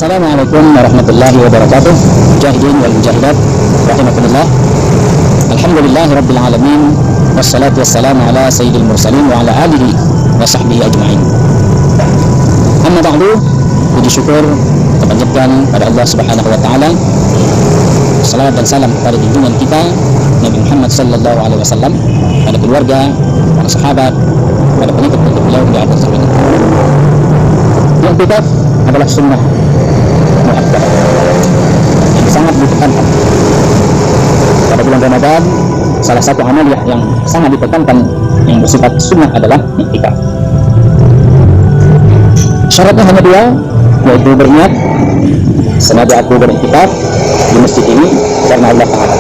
Assalamualaikum warahmatullahi wabarakatuh. Mujahidin wal mujahidat rahimakumullah. Alhamdulillahi rabbil alamin. Wassalatu wassalamu ala sayyidil mursalin wa ala alihi wa sahbihi ajma'in. Amma ba'du, puji syukur kita panjatkan pada Allah Subhanahu wa taala. Salawat dan salam kepada junjungan kita Nabi Muhammad sallallahu alaihi wasallam, pada keluarga, para sahabat, pada pengikut beliau di akhir zaman. Yang kita adalah sunnah muakkadah yang sangat ditekankan pada bulan Ramadan. Salah satu amaliyah yang sangat ditekankan yang bersifat sunnah adalah i'tikaf. Syaratnya hanya dua, yaitu berniat sengaja aku beriktikaf di masjid ini karena Allah Ta'ala.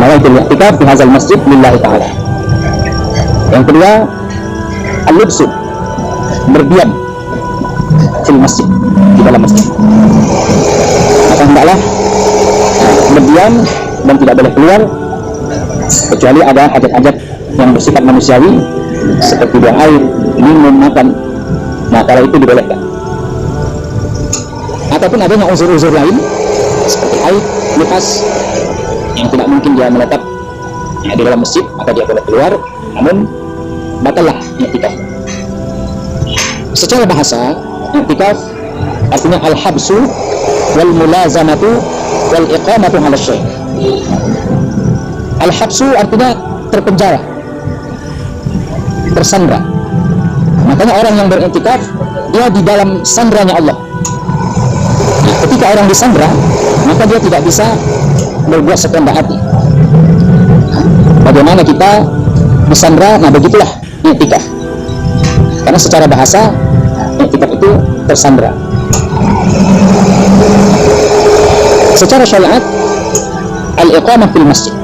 Nawaitul i'tikaf di hadzal masjid lillahi ta'ala. Yang kedua, al-lubsu, berdiam fil masjid, di dalam masjid. Maka hendaklah berdiam dan tidak boleh keluar kecuali ada hajat-hajat yang bersifat manusiawi seperti buang air, minum, makan. Nah, kalau itu dibolehkan. Ataupun adanya uzur-uzur lain seperti haid, nifas yang tidak mungkin dia menetap di dalam masjid, maka dia boleh keluar, namun batallah i'tikaf. Secara bahasa, i'tikaf artinya al-habsu wal mulazamatu wal iqamatu 'ala syai'. Al-habsu artinya terpenjara, tersandra. Makanya orang yang beriktikaf dia di dalam sandranya Allah. Nah, ketika orang disandra, maka dia tidak bisa berbuat sekehendak hati. Bagaimana kita disandra? Nah, begitulah i'tikaf. Karena secara bahasa i'tikaf itu tersandra. Secara syariat, al-iqamah fil masjid,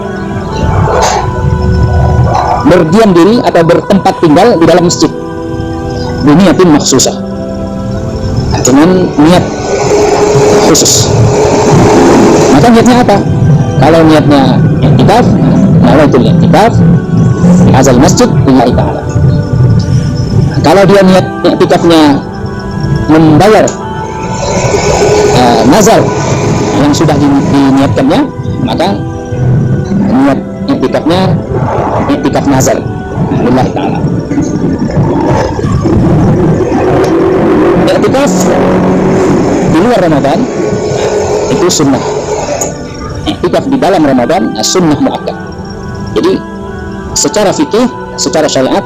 berdiam diri atau bertempat tinggal di dalam masjid, biniyatin makhsusah, dengan niat khusus. Maka niatnya apa? Kalau niatnya i'tikaf, nawaitul i'tikaf di hadzal masjid lillahi ta'ala. Kalau dia niat i'tikafnya membayar nazar yang sudah diniatkannya, maka niat i'tikafnya i'tikaf nazar lillahi ta'ala. I'tikaf di luar Ramadan itu sunnah. I'tikaf di dalam Ramadan sunnah muakkad. Jadi secara fikih, secara syariat,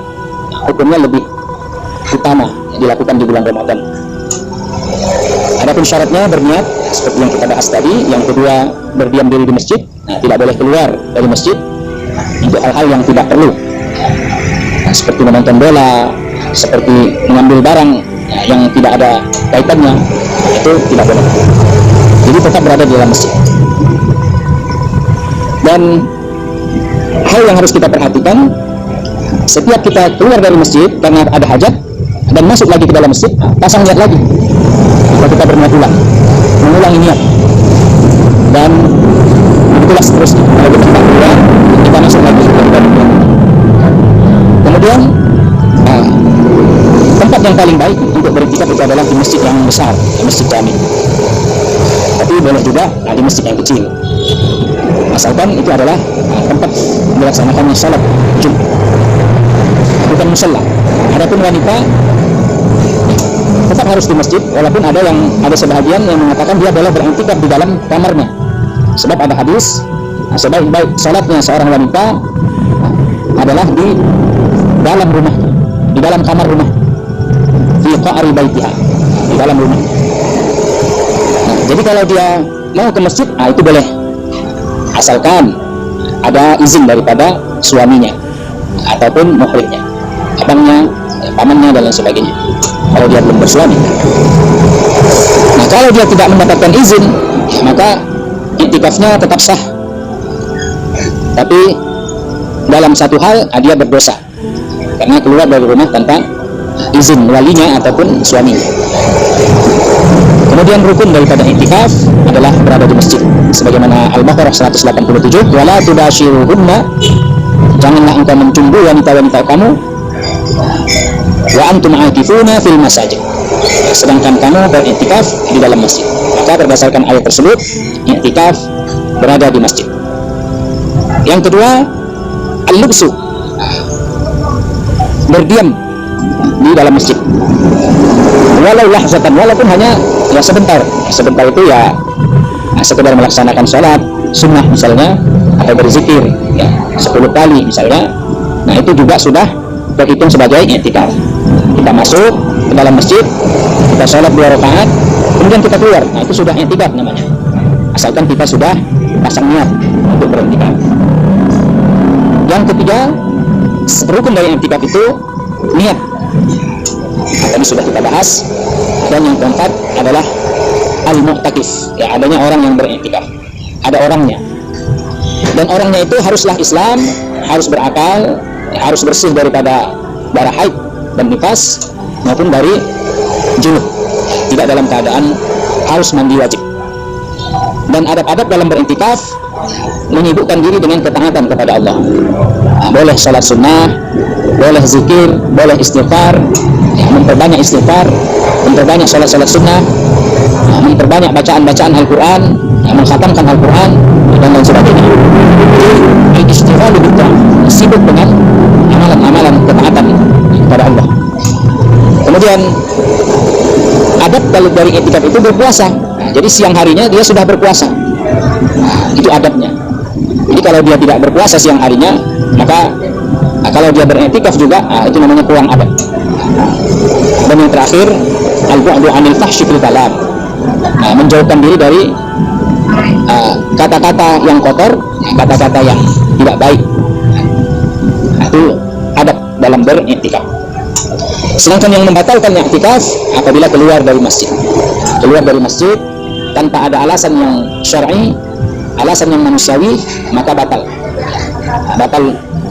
hukumnya lebih utama dilakukan di bulan Ramadan. Adapun syaratnya berniat seperti yang kita bahas tadi. Yang kedua, berdiam diri di masjid. Nah, tidak boleh keluar dari masjid untuk hal-hal yang tidak perlu. Nah, seperti menonton bola, seperti mengambil barang yang tidak ada kaitannya, itu tidak boleh. Jadi tetap berada di dalam masjid. Dan hal yang harus kita perhatikan, setiap kita keluar dari masjid karena ada hajat dan masuk lagi ke dalam masjid, pasang niat lagi. Jika kita berniat ulang, mengulangi niat, dan itulah seterusnya. Kalau kita keluar, kita masuk lagi ke dalam masjid. Kemudian tempat yang paling baik untuk beriktikaf itu adalah di masjid yang besar, di masjid jami. Tapi boleh juga di masjid yang kecil, asalkan itu adalah tempat dilaksanakannya salat Jumat, bukan musalla. Adapun wanita tetap harus di masjid, walaupun ada sebahagian yang mengatakan dia boleh beriktikaf di dalam kamarnya, sebab ada hadis sebaik-baik salatnya seorang wanita adalah di dalam rumah, di dalam kamar rumah, fi qa'ri baitiha, di dalam rumah. Nah, jadi kalau dia mau ke masjid, itu boleh, asalkan ada izin daripada suaminya ataupun muhrimnya, abangnya, pamannya, dan lain sebagainya, kalau dia belum bersuami. Nah, kalau dia tidak mendapatkan izin, maka i'tikafnya tetap sah, tapi dalam satu hal dia berdosa, karena keluar dari rumah tanpa izin walinya ataupun suaminya. Kemudian rukun daripada i'tikaf adalah berada di masjid, sebagaimana Al-Baqarah 187, wala tubashiruhunna, janganlah engkau mencumbu wanita-wanita kamu, wa antum aakifuna fil masajid, sedangkan kamu beriktikaf di dalam masjid. Maka berdasarkan ayat tersebut, iktikaf berada di masjid. Yang kedua, al-lubsu, berdiam di dalam masjid. Walau lahzatan, walaupun hanya ya sebentar. Sebentar itu ya sekedar melaksanakan sholat sunnah misalnya, atau berzikir ya 10 kali misalnya. Nah itu juga sudah terhitung sebagai i'tikaf. Kita masuk ke dalam masjid, kita sholat 2 rakaat, kemudian kita keluar. Nah itu sudah i'tikaf namanya, asalkan kita sudah pasang niat untuk beriktikaf. Yang ketiga, rukun dari i'tikaf itu niat. Tadi sudah kita bahas. Dan yang keempat adalah al-mu'takif, ya adanya orang yang beriktikaf, ada orangnya. Dan orangnya itu haruslah Islam, harus berakal, ya, harus bersih daripada darah haid dan nifas maupun dari junub, tidak dalam keadaan harus mandi wajib. Dan adab-adab dalam beriktikaf menyibukkan diri dengan ketaatan kepada Allah. Nah, boleh sholat sunnah, boleh zikir, boleh istighfar, ya, memperbanyak istighfar, memperbanyak sholat-sholat sunnah, ya, memperbanyak bacaan-bacaan Al-Quran, ya, mengkhatamkan Al-Quran, dan lain sebagainya. Jadi istighfar lebih sibuk dengan amalan-amalan ketaatan kepada Allah. Kemudian adab dari i'tikaf itu berpuasa. Nah, jadi siang harinya dia sudah berpuasa. Nah, itu adabnya. Jadi kalau dia tidak berpuasa siang harinya, maka kalau dia beriktikaf juga, itu namanya kurang adab. Dan yang terakhir, al-bu'du 'anil fahsyi fil kalam. Nah, menjauhkan diri dari kata-kata yang kotor, kata-kata yang tidak baik. Nah, itu adab dalam beriktikaf. Sedangkan yang membatalkan i'tikaf apabila keluar dari masjid. Keluar dari masjid tanpa ada alasan yang syar'i, alasan yang manusiawi, maka batal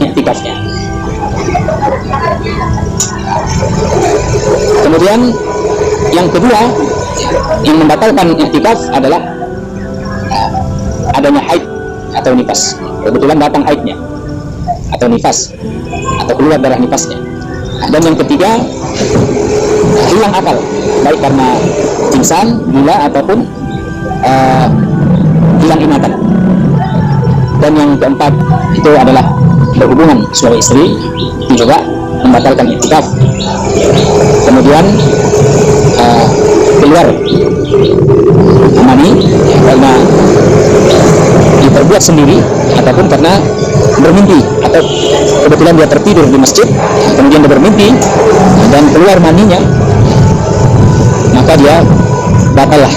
i'tikafnya. Kemudian yang kedua yang membatalkan i'tikaf adalah adanya haid atau nifas. Kebetulan datang haidnya atau nifas, atau keluar darah nifasnya. Dan yang ketiga, hilang akal, baik karena pingsan, gila, ataupun hilang ingatan. Dan yang keempat itu adalah berhubungan suami istri, itu juga membatalkan i'tikaf. Kemudian keluar mani karena diperbuat sendiri, ataupun karena bermimpi, atau kebetulan dia tertidur di masjid, kemudian dia bermimpi dan keluar maninya, maka dia batallah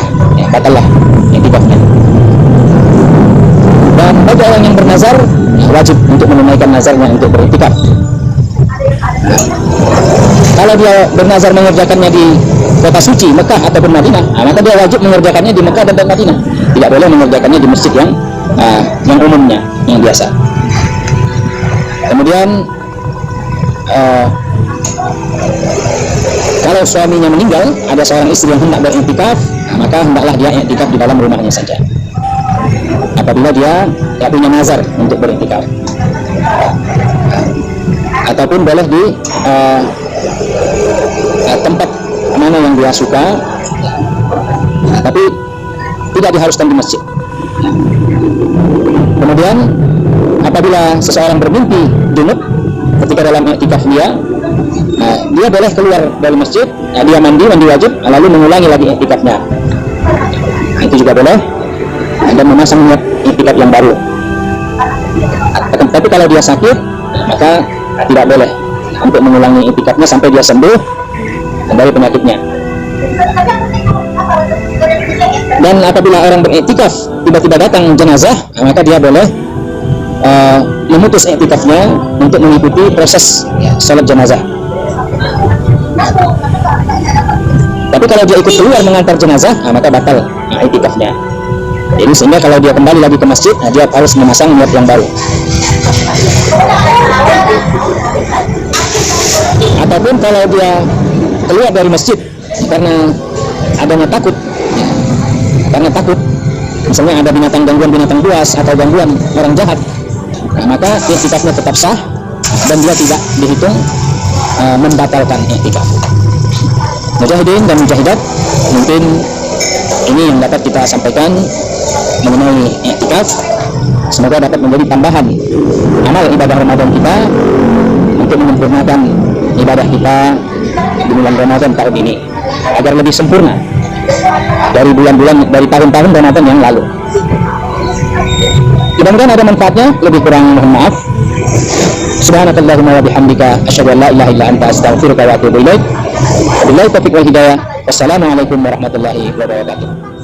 i'tikafnya. Dan bagi orang yang bernazar, wajib untuk menunaikan nazarnya untuk beriktikaf. Kalau dia bernazar mengerjakannya di kota suci Mekah ataupun Madinah, maka dia wajib mengerjakannya di Mekah dan Madinah. Tidak boleh mengerjakannya di masjid yang umumnya, yang biasa. Kemudian kalau suaminya meninggal, ada seorang istri yang hendak beriktikaf, maka hendaklah dia iktikaf di dalam rumahnya saja. Apabila dia tidak punya nazar untuk beriktikaf, ataupun boleh di tempat mana yang dia suka, tapi tidak diharuskan di masjid. Kemudian apabila seseorang bermimpi junub ketika dalam i'tikaf dia boleh keluar dari masjid, dia mandi wajib, lalu mengulangi lagi i'tikafnya. Itu juga boleh, dan memasang niat i'tikaf yang baru. Tapi kalau dia sakit, maka tidak boleh untuk mengulangi i'tikafnya sampai dia sembuh dari penyakitnya. Dan apabila orang beriktikaf tiba-tiba datang jenazah, maka dia boleh memutus i'tikafnya untuk mengikuti proses salat jenazah. Tapi kalau dia ikut keluar mengantar jenazah, maka batal i'tikafnya. Jadi sehingga kalau dia kembali lagi ke masjid, dia harus memasang niat yang baru. Ataupun kalau dia keluar dari masjid karena adanya takut, misalnya ada gangguan binatang buas atau gangguan orang jahat, maka i'tikafnya tetap sah dan dia tidak dihitung membatalkan i'tikaf. Mujahidin dan mujahidat, mungkin ini yang dapat kita sampaikan mengenai i'tikaf. Semoga dapat menjadi tambahan amal ibadah Ramadan kita untuk menyempurnakan ibadah kita di bulan Ramadan tahun ini agar lebih sempurna dari bulan-bulan, dari tahun-tahun Ramadan yang lalu. Mudah-mudahan ada manfaatnya. Lebih kurang mohon maaf. Subhanakallahumma wa bihamdika asyhadu an la ilaha illa anta astaghfiruka wa atubu ilaik. Wabillahi taufiq wal hidayah. Wassalamualaikum warahmatullahi wabarakatuh.